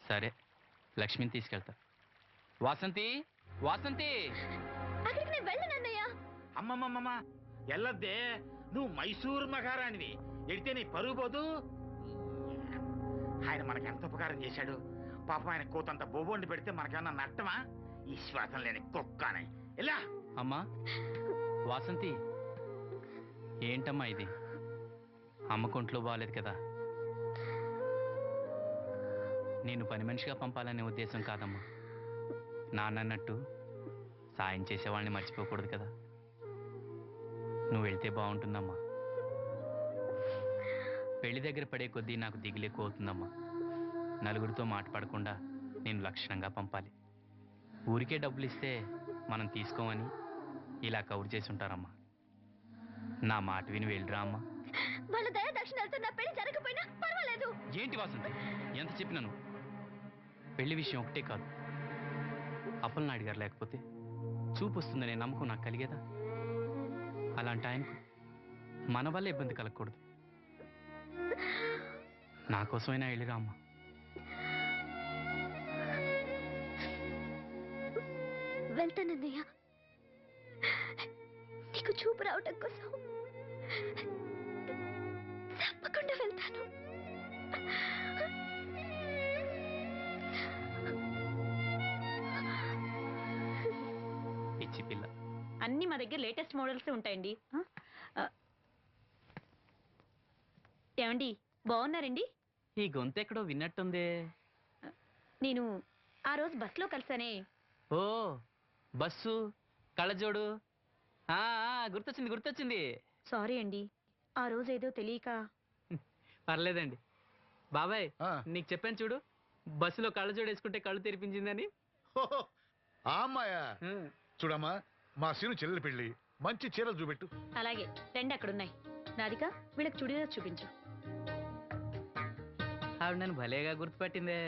సరే, లక్ష్మిని తీసుకెళ్తా. వాసంతి, వాసంతి! అక్కడికి నేను వెళ్ళనన్నయ్య. అమ్మమ్మమ్మ ఎల్లద్దే, నువ్వు మైసూరు మహారాణివి. ఎడితే నీ పరుగు పోదు. ఆయన మనకి ఎంత ఉపకారం చేశాడు. పాపం ఆయన కూతంత బొబొండి పెడితే మనకేమన్నా నట్టమా? ఈ శ్వాసం లేని కుక్కనే. ఇలా అమ్మా వాసంతి, ఏంటమ్మా ఇది? అమ్మ కొంట్లో బాగాలేదు కదా? నేను పని మనిషిగా పంపాలనే ఉద్దేశం కాదమ్మా. నాన్నన్నట్టు సాయం చేసేవాళ్ళని మర్చిపోకూడదు కదా. నువ్వు వెళ్తే బాగుంటుందమ్మా. పెళ్లి దగ్గర పడే కొద్దీ నాకు దిగులు ఎక్కువ అవుతుందమ్మా. నలుగురితో మాట పడకుండా నేను లక్షణంగా పంపాలి. ఊరికే డబ్బులు ఇస్తే మనం తీసుకోమని ఇలా కవర్ చేసి ఉంటారమ్మా. నా మాట విని వెళ్ళిరా అమ్మా. వాళ్ళ దయ దక్షిణాలతో నా పెళ్లి జరగకపోయినా పర్వాలేదు. ఏంటి వాసంతి, ఎంత చెప్పినాను? పెళ్లి విషయం ఒకటే కాదు, అప్పలనాయుడు గారు లేకపోతే చూపు వస్తుందనే నమ్మకం నాకు కలిగేదా? అలాంటి ఆయనకు మన వల్ల ఇబ్బంది కలగకూడదు. నా కోసమైనా వెళ్ళిరా అమ్మా. వెళ్తానన్నయ్య, నీకు చూపు రావటం కోసం తప్పకుండా వెళ్తాను. పిచ్చి పిల్ల. అన్ని మా దగ్గర లేటెస్ట్ మోడల్స్ ఉంటాయండి. ఏమండి, బాగున్నారండి? ఈ గొంతు ఎక్కడో విన్నట్టుందే. నేను ఆ రోజు బస్సులో కలిసానే. ఓ బస్సు, కళ్ళజోడు. గుర్తొచ్చింది గుర్తొచ్చింది. సారీ అండి, ఆ రోజు ఏదో తెలియక. పర్లేదండి. బాబాయ్, నీకు చెప్పాను చూడు, బస్సులో కళ్ళజోడు వేసుకుంటే కళ్ళు తెరిపించిందని. అమ్మాయా? చూడమ్మా, మా సీను చెల్లెలి పెళ్లి, మంచి చీరలు చూపెట్టు. అలాగే, రెండు అక్కడున్నాయి. రాధిక, వీళ్ళకి చుడీదార్ చూపించు. ఆవిడ నన్ను భలేగా గుర్తుపట్టిందే.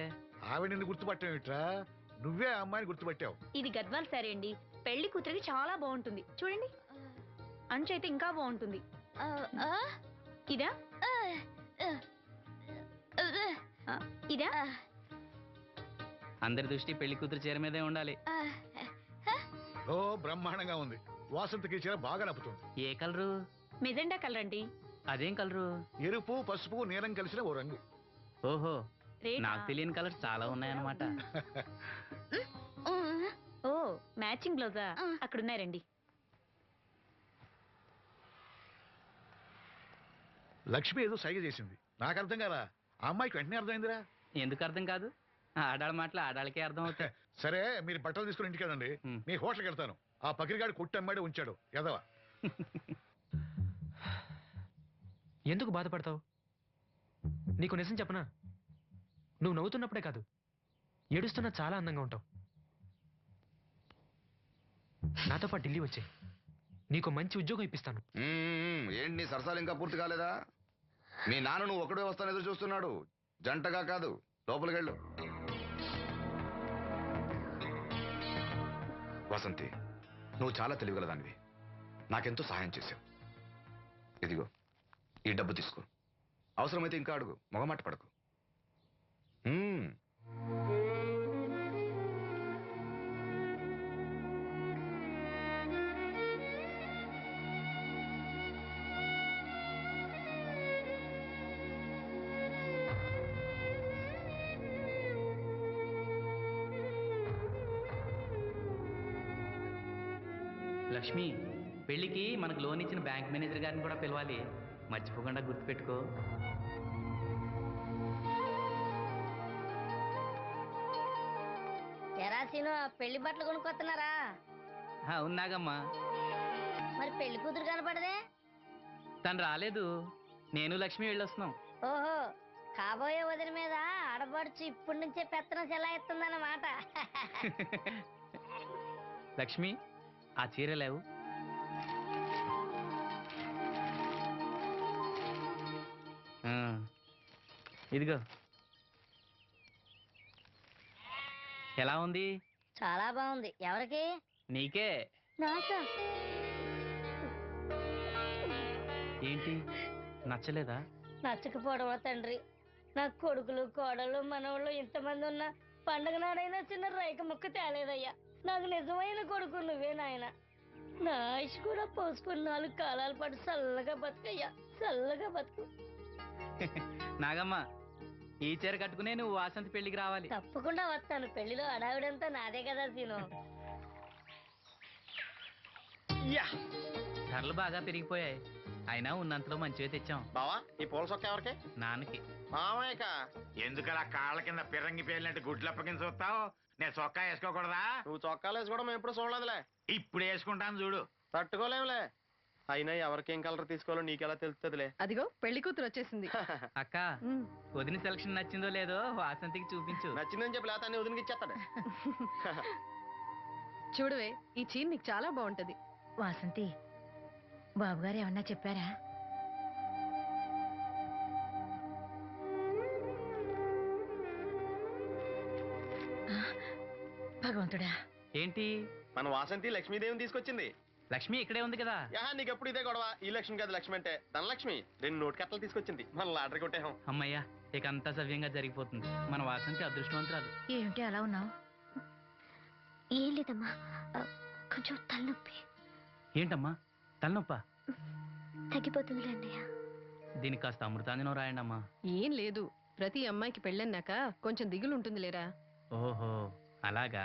ఆవిడ నిన్ను గుర్తుపట్టావిట్రా? నువ్వే ఆ అమ్మాయిని గుర్తుపట్టావు. ఇది గద్వాల్ సారీ అండి, పెళ్లి కూతురికి చాలా బాగుంటుంది. చూడండి, అంచు అయితే ఇంకా బాగుంటుంది. ఇదా ఇదా? అందరి దృష్టి పెళ్లి కూతురు చీర మీదే ఉండాలి. ఓ బ్రహ్మాండంగా ఉంది. వాసంతికి చీర బాగా నప్పుతుంది. ఏ కలరు? మెజెండా కలర్ అండి. అదేం కలరు? ఎరుపు, పసుపు, నీలం కలిసిన ఓ రంగు. ఓహో, రేటా? నాకు తెలియని కలర్స్ చాలా ఉన్నాయన్నమాట. ఓ, మ్యాచింగ్ బ్లౌజా? అక్కడున్నాయి, రండి. లక్ష్మి ఏదో సైగ చేసింది, నాకు అర్థం కాలా. ఆ అమ్మాయికి వెంటనే అర్థమైందిరా. ఎందుకు అర్థం కాదు? ఆడాళ్ళ మాటలు ఆడాళ్ళకే అర్థం అవుతాయి. సరే, మీరు బట్టలు తీసుకుని ఇంటికి వెళ్ళండి. నీ హోటల్కి వెళ్తాను. ఆ పకిరిగాడు కొట్టి అమ్మాడే ఉంచాడు ఎదవా. ఎందుకు బాధపడతావు? నీకు నిజం చెప్పనా, నువ్వు నవ్వుతున్నప్పుడే కాదు, ఏడుస్తున్నా చాలా అందంగా ఉంటావు. నాతో పాటు ఢిల్లీ వచ్చే, నీకు మంచి ఉద్యోగం ఇప్పిస్తాను. ఏంటి నీ సరసాలు ఇంకా పూర్తి కాలేదా? మీ నాన్న నువ్వు ఒకడే వస్తాను ఎదురు చూస్తున్నాడు, జంటగా కాదు. లోపలికి వెళ్ళు. వసంతి, నువ్వు చాలా తెలివిగలదానివి. నాకెంతో సహాయం చేశావు. ఇదిగో ఈ డబ్బు తీసుకో. అవసరమైతే ఇంకా అడుగు, మొగమాట పడకు. లక్ష్మి, పెళ్లికి మనకు లోన్ ఇచ్చిన బ్యాంక్ మేనేజర్ గారిని కూడా పిలవాలి, మర్చిపోకుండా గుర్తుపెట్టుకో. తెరాసీను పెళ్లి బట్టలు కొనుక్కొస్తున్నారా? ఉన్నాగమ్మా. మరి పెళ్లి కూతురు కనపడదే? తను రాలేదు, నేను లక్ష్మి వెళ్ళొస్తున్నాం. ఓహో, కాబోయే వదిన మీద ఆడబడుచు ఇప్పటి నుంచే పెత్తనం చెలాయిస్తుందన్నమాట. లక్ష్మి, ఆ చీర లేవు. ఇదిగో. ఎలా ఉంది? చాలా బాగుంది. ఎవరికి? నీకే. నాకా? ఏంటి, నచ్చలేదా? నచ్చకపోవడమా తండ్రి, నాకు కొడుకులు కోడలు మనవాళ్ళు ఇంతమంది ఉన్నా పండగ నాడైనా చిన్న రైక ముక్క తేలేదయ్యా. నాకు నిజమైన కొడుకు నువ్వే నాయన. నా ఆయుష్ కూడా పోసుకుని 4 కాలాల పాటు చల్లగా బతుకయ్యా, చల్లగా బతుకు. నాగమ్మ, ఈ చీర కట్టుకునే నువ్వు వాసంతి పెళ్లికి రావాలి. తప్పకుండా వస్తాను. పెళ్లిలో అడావిడంతా నాదే కదా సీను. ధరలు బాగా పెరిగిపోయాయి. అయినా ఉన్నంతలో మంచివే తెచ్చాం. బావా ఈ పూల సొక్క ఎవరికి? నాన్నకి. మామయ్యక. ఎందుకలా కాళ్ళ కింద పిరంగి పేలినట్టు గుడ్లు అప్పకించి చూస్తావు? నేను చొక్కా వేసుకోకూడదా? నువ్వు చొక్కాలు వేసుకోవడం మేము ఎప్పుడు చూడలేదులే. ఇప్పుడు వేసుకుంటాను చూడు. తట్టుకోలేములే. అయినా ఎవరికేం కలర్ తీసుకోవాలో నీకెలా తెలుస్తుందిలే. అదిగో పెళ్లి కూతురు వచ్చేసింది. అక్క, వదిన సెలక్షన్ నచ్చిందో లేదో వాసంతికి చూపించు. నచ్చిందని చెప్పి లేత అన్ని వదిలికి ఇచ్చేస్తాడు. చూడవే, ఈ చీర నీకు చాలా బాగుంటది. వాసంతి, బాబుగారు ఏమన్నా చెప్పారా? భగవంతుడా, ఏంటి? మన వాసంతి లక్ష్మీదేవిని తీసుకొచ్చింది. లక్ష్మి ఇక్కడే ఉంది కదా. యా నీకెప్పుడు ఇదే గొడవ. ఈ లక్ష్మి కాదు, లక్ష్మి అంటే ధనలక్ష్మి. 2 నోటు కట్టలు తీసుకొచ్చింది. మన లాటరీ కొట్టేహం. అమ్మయ్యా, ఇక అంతా సవ్యంగా జరిగిపోతుంది. మన వాసంతి అదృష్టవంతురాలు. ఏమిటి అలా ఉన్నావు? ఏం లేదమ్మా, కొంచెం తలనొప్పి. ఏంటమ్మా తలనొప్పా? తగ్గిపోతుంది అన్నయ్య. దీనికి కాస్త అమృతాంజనం రాయండి అమ్మా. ఏం లేదు, ప్రతి అమ్మాయికి పెళ్ళన్నాక కొంచెం దిగులు ఉంటుంది లేరా. ఓహో అలాగా.